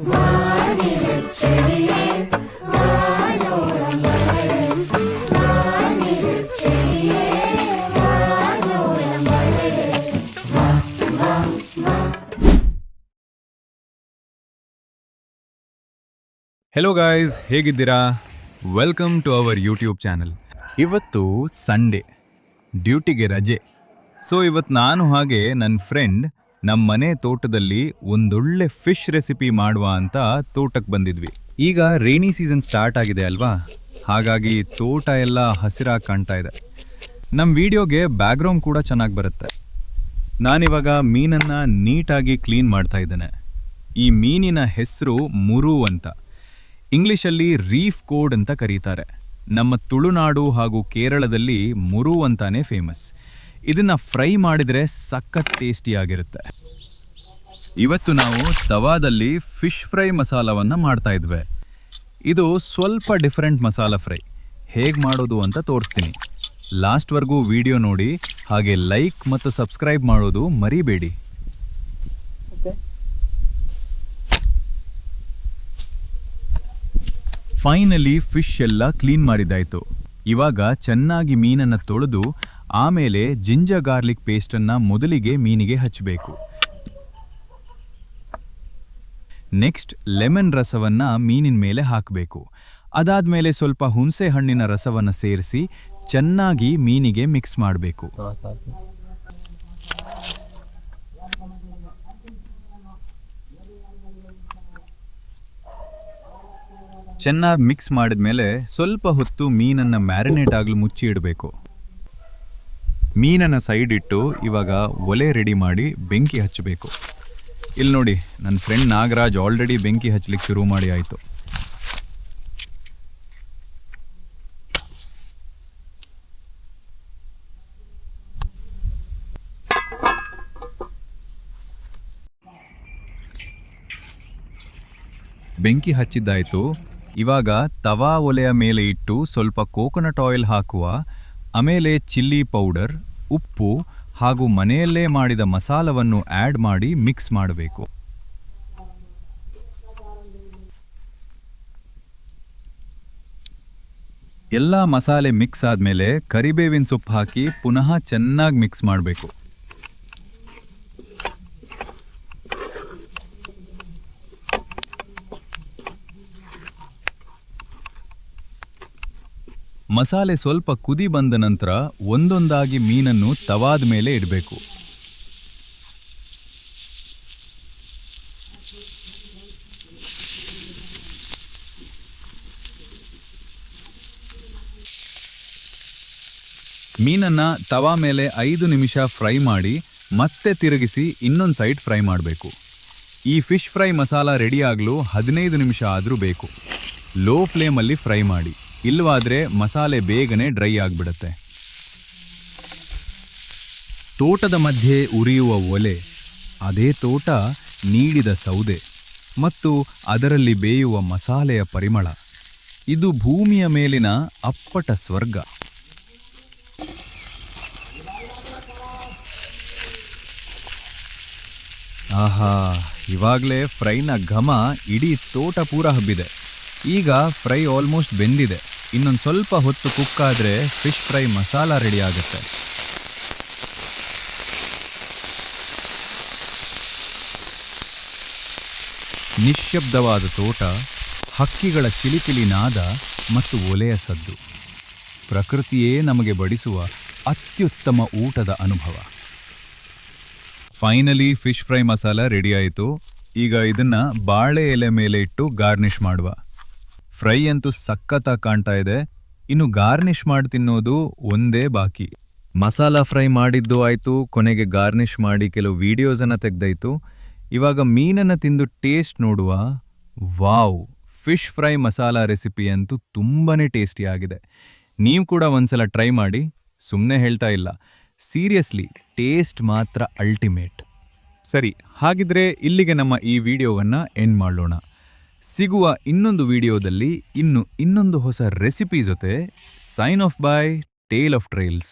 Hello guys, ಹೇಗಿದ್ದೀರಾ? Welcome to our YouTube channel. ಇವತ್ತು Sunday, ಡ್ಯೂಟಿಗೆ ರಜೆ. ಸೊ ಇವತ್ತು ನಾನು ಹಾಗೆ ನನ್ನ ಫ್ರೆಂಡ್ ನಮ್ಮ ಮನೆ ತೋಟದಲ್ಲಿ ಒಂದೊಳ್ಳೆ ಫಿಶ್ ರೆಸಿಪಿ ಮಾಡುವ ಅಂತ ತೋಟಕ್ಕೆ ಬಂದಿದ್ವಿ. ಈಗ ರೇನಿ ಸೀಸನ್ ಸ್ಟಾರ್ಟ್ ಆಗಿದೆ ಅಲ್ವಾ, ಹಾಗಾಗಿ ತೋಟ ಎಲ್ಲ ಹಸಿರಾಗಿ ಕಾಣ್ತಾ ಇದೆ. ನಮ್ಮ ವಿಡಿಯೋಗೆ ಬ್ಯಾಕ್ಗ್ರೌಂಡ್ ಕೂಡ ಚೆನ್ನಾಗಿ ಬರುತ್ತೆ. ನಾನಿವಾಗ ಮೀನನ್ನು ನೀಟಾಗಿ ಕ್ಲೀನ್ ಮಾಡ್ತಾ ಇದ್ದೇನೆ. ಈ ಮೀನಿನ ಹೆಸರು ಮುರು ಅಂತ. ಇಂಗ್ಲಿಷಲ್ಲಿ ರೀಫ್ ಕೋಡ್ ಅಂತ ಕರೀತಾರೆ. ನಮ್ಮ ತುಳುನಾಡು ಹಾಗೂ ಕೇರಳದಲ್ಲಿ ಮುರು ಅಂತಾನೆ ಫೇಮಸ್. ಇದನ್ನು ಫ್ರೈ ಮಾಡಿದರೆ ಸಖತ್ ಟೇಸ್ಟಿಯಾಗಿರುತ್ತೆ. ಇವತ್ತು ನಾವು ತವಾದಲ್ಲಿ ಫಿಶ್ ಫ್ರೈ ಮಸಾಲವನ್ನು ಮಾಡ್ತಾ ಇದ್ವಿ. ಇದು ಸ್ವಲ್ಪ ಡಿಫ್ರೆಂಟ್ ಮಸಾಲ ಫ್ರೈ. ಹೇಗೆ ಮಾಡೋದು ಅಂತ ತೋರಿಸ್ತೀನಿ. ಲಾಸ್ಟ್ವರೆಗೂ ವಿಡಿಯೋ ನೋಡಿ, ಹಾಗೆ ಲೈಕ್ ಮತ್ತು ಸಬ್ಸ್ಕ್ರೈಬ್ ಮಾಡೋದು ಮರಿಬೇಡಿ. ಫೈನಲಿ ಫಿಶ್ ಎಲ್ಲ ಕ್ಲೀನ್ ಮಾಡಿದ್ದಾಯಿತು. ಇವಾಗ ಚೆನ್ನಾಗಿ ಮೀನನ್ನು ತೊಳೆದು ಆಮೇಲೆ ಜಿಂಜರ್ ಗಾರ್ಲಿಕ್ ಪೇಸ್ಟನ್ನು ಮೊದಲಿಗೆ ಮೀನಿಗೆ ಹಚ್ಚಬೇಕು. ನೆಕ್ಸ್ಟ್ ಲೆಮನ್ ರಸವನ್ನು ಮೀನಿನ ಮೇಲೆ ಹಾಕಬೇಕು. ಅದಾದಮೇಲೆ ಸ್ವಲ್ಪ ಹುಣಸೆ ಹಣ್ಣಿನ ರಸವನ್ನು ಸೇರಿಸಿ ಚೆನ್ನಾಗಿ ಮೀನಿಗೆ ಮಿಕ್ಸ್ ಮಾಡಬೇಕು. ಚೆನ್ನಾಗಿ ಮಿಕ್ಸ್ ಮಾಡಿದ್ಮೇಲೆ ಸ್ವಲ್ಪ ಹೊತ್ತು ಮೀನನ್ನು ಮ್ಯಾರಿನೇಟ್ ಆಗಲು ಮುಚ್ಚಿ ಇಡಬೇಕು. ಮೀನನ್ನು ಸೈಡ್ ಇಟ್ಟು ಇವಾಗ ಒಲೆ ರೆಡಿ ಮಾಡಿ ಬೆಂಕಿ ಹಚ್ಚಬೇಕು. ಇಲ್ಲಿ ನೋಡಿ, ನನ್ನ ಫ್ರೆಂಡ್ ನಾಗರಾಜ್ ಆಲ್ರೆಡಿ ಬೆಂಕಿ ಹಚ್ಚಲಿಕ್ಕೆ ಶುರು ಮಾಡಿ ಆಯಿತು. ಬೆಂಕಿ ಹಚ್ಚಿದ್ದಾಯಿತು. ಇವಾಗ ತವಾ ಒಲೆಯ ಮೇಲೆ ಇಟ್ಟು ಸ್ವಲ್ಪ ಕೋಕೋನಟ್ ಆಯಿಲ್ ಹಾಕುವ. ಆಮೇಲೆ ಚಿಲ್ಲಿ ಪೌಡರ್, ಉಪ್ಪು ಹಾಗೂ ಮನೆಯಲ್ಲೇ ಮಾಡಿದ ಮಸಾಲವನ್ನು ಆ್ಯಡ್ ಮಾಡಿ ಮಿಕ್ಸ್ ಮಾಡಬೇಕು. ಎಲ್ಲ ಮಸಾಲೆ ಮಿಕ್ಸ್ ಆದಮೇಲೆ ಕರಿಬೇವಿನ ಸೊಪ್ಪು ಹಾಕಿ ಪುನಃ ಚೆನ್ನಾಗಿ ಮಿಕ್ಸ್ ಮಾಡಬೇಕು. ಮಸಾಲೆ ಸ್ವಲ್ಪ ಕುದಿ ಬಂದ ನಂತರ ಒಂದೊಂದಾಗಿ ಮೀನನ್ನು ತವಾದ ಮೇಲೆ ಇಡಬೇಕು. ಮೀನನ್ನು ತವಾ ಮೇಲೆ 5 ನಿಮಿಷ ಫ್ರೈ ಮಾಡಿ ಮತ್ತೆ ತಿರುಗಿಸಿ ಇನ್ನೊಂದು ಸೈಡ್ ಫ್ರೈ ಮಾಡಬೇಕು. ಈ ಫಿಶ್ ಫ್ರೈ ಮಸಾಲ ರೆಡಿಯಾಗಲು 15 ನಿಮಿಷ ಆದರೂ ಬೇಕು. ಲೋ ಫ್ಲೇಮಲ್ಲಿ ಫ್ರೈ ಮಾಡಿ, ಇಲ್ಲವಾದರೆ ಮಸಾಲೆ ಬೇಗನೆ ಡ್ರೈ ಆಗಿಬಿಡುತ್ತೆ. ತೋಟದ ಮಧ್ಯೆ ಉರಿಯುವ ಒಲೆ, ಅದೇ ತೋಟ ನೀಡಿದ ಸೌದೆ ಮತ್ತು ಅದರಲ್ಲಿ ಬೇಯುವ ಮಸಾಲೆಯ ಪರಿಮಳ, ಇದು ಭೂಮಿಯ ಮೇಲಿನ ಅಪ್ಪಟ ಸ್ವರ್ಗ. ಆಹಾ, ಇವಾಗಲೇ ಫ್ರೈನ ಘಮ ಇಡೀ ತೋಟ ಪೂರ ಹಬ್ಬಿದೆ. ಈಗ ಫ್ರೈ ಆಲ್ಮೋಸ್ಟ್ ಬೆಂದಿದೆ. ಇನ್ನೊಂದು ಸ್ವಲ್ಪ ಹೊತ್ತು ಕುಕ್ ಆದರೆ ಫಿಶ್ ಫ್ರೈ ಮಸಾಲ ರೆಡಿ ಆಗುತ್ತೆ. ನಿಶ್ಶಬ್ದವಾದ ತೋಟ, ಹಕ್ಕಿಗಳ ಚಿಲಿಪಿಲಿ ನಾದ ಮತ್ತು ಒಲೆಯ ಸದ್ದು, ಪ್ರಕೃತಿಯೇ ನಮಗೆ ಬಡಿಸುವ ಅತ್ಯುತ್ತಮ ಊಟದ ಅನುಭವ. Finally fish fry masala ready ಆಯಿತು. ಈಗ ಇದನ್ನ ಬಾಳೆ ಎಲೆ ಮೇಲೆ ಇಟ್ಟು ಗಾರ್ನಿಷ್ ಮಾಡುವ. ಫ್ರೈ ಅಂತೂ ಸಖತ್ತಾಗಿ ಕಾಣ್ತಾ ಇದೆ. ಇನ್ನು ಗಾರ್ನಿಷ್ ಮಾಡಿ ತಿನ್ನೋದು ಒಂದೇ ಬಾಕಿ. ಮಸಾಲ ಫ್ರೈ ಮಾಡಿದ್ದು ಆಯಿತು, ಕೊನೆಗೆ ಗಾರ್ನಿಷ್ ಮಾಡಿ ಕೆಲವು ವಿಡಿಯೋಸನ್ನು ತೆಗೆದಾಯಿತು. ಇವಾಗ ಮೀನನ್ನು ತಿಂದು ಟೇಸ್ಟ್ ನೋಡುವ. Wow, fish fry masala recipe ಅಂತೂ ತುಂಬಾ ಟೇಸ್ಟಿಯಾಗಿದೆ. ನೀವು ಕೂಡ ಒಂದ್ಸಲ ಟ್ರೈ ಮಾಡಿ. ಸುಮ್ಮನೆ ಹೇಳ್ತಾ ಇಲ್ಲ, ಸೀರಿಯಸ್ಲಿ ಟೇಸ್ಟ್ ಮಾತ್ರ ಅಲ್ಟಿಮೇಟ್. ಸರಿ, ಹಾಗಿದ್ರೆ ಇಲ್ಲಿಗೆ ನಮ್ಮ ಈ ವಿಡಿಯೋವನ್ನು ಎಂಡ್ ಮಾಡೋಣ. ಸಿಗುವ ಇನ್ನೊಂದು ವಿಡಿಯೋದಲ್ಲಿ ಇನ್ನೊಂದು ಹೊಸ ರೆಸಿಪಿ ಜೊತೆ. Sign off by tale of trails.